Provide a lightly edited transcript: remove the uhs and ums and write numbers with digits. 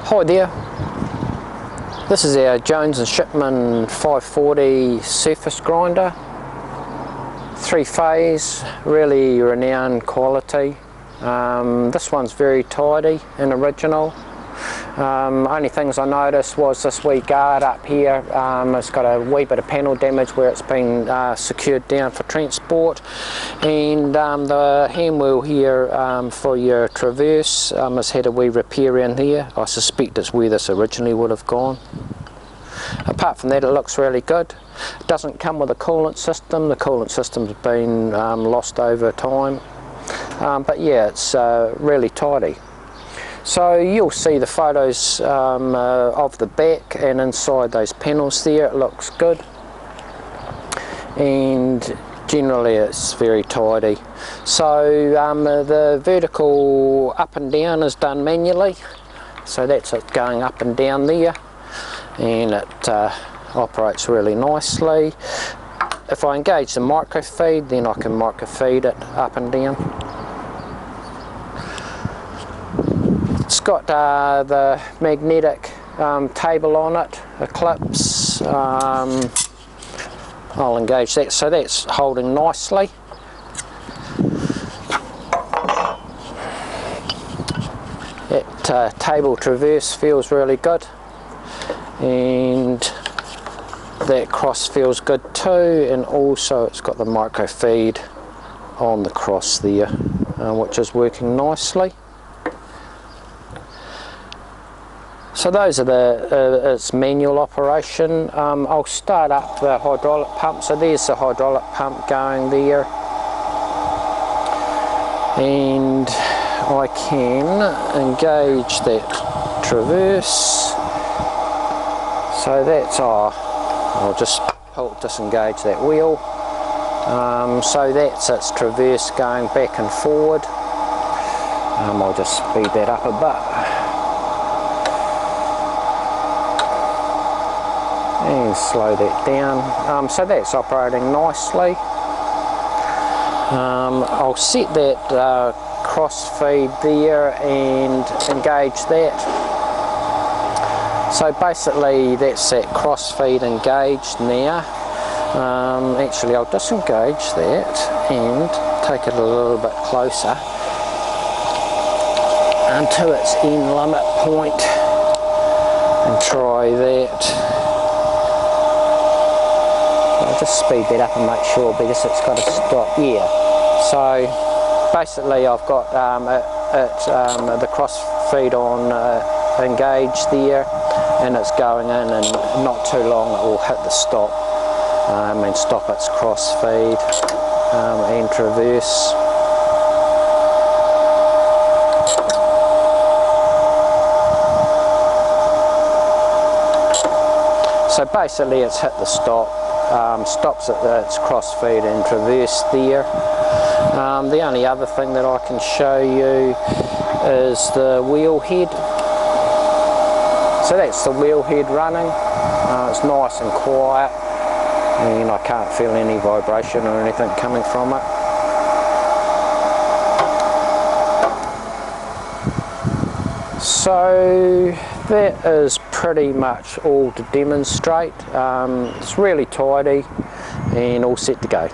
Hi there, this is our Jones & Shipman 540 surface grinder, 3-phase, really renowned quality. This one's very tidy and original. Only things I noticed was this wee guard up here. It's got a wee bit of panel damage where it's been secured down for transport, and the handwheel here for your traverse has had a wee repair in here. I suspect it's where this originally would have gone. Apart from that, it looks really good. It doesn't come with a coolant system. The coolant system's been lost over time, but yeah, it's really tidy. So you'll see the photos of the back and inside those panels there. It looks good, and generally it's very tidy. So the vertical up and down is done manually, so that's it going up and down there, and it operates really nicely. If I engage the microfeed, then I can microfeed it up and down. It's got the magnetic table on it, eclipse. I'll engage that, so that's holding nicely. That table traverse feels really good, and that cross feels good too, and also it's got the micro feed on the cross there, which is working nicely. So those are its manual operation. I'll start up the hydraulic pump. So there's the hydraulic pump going there, and I can engage that traverse. So that's I'll just disengage that wheel. So that's its traverse going back and forward. I'll just speed that up a bit. And slow that down. So that's operating nicely. I'll set that cross feed there and engage that. So basically that's that cross feed engaged now. Actually I'll disengage that and take it a little bit closer until its end limit point and try that. I'll just speed that up and make sure, because it's got to stop. Yeah, so basically I've got the cross feed on engaged there, and it's going in, and not too long it will hit the stop and stop its cross feed and traverse. So basically it's hit the stop. Stops at its cross feed and traverse there. The only other thing that I can show you is the wheel head. So that's the wheel head running. It's nice and quiet, and I can't feel any vibration or anything coming from it. So that is pretty much all to demonstrate. It's really tidy and all set to go.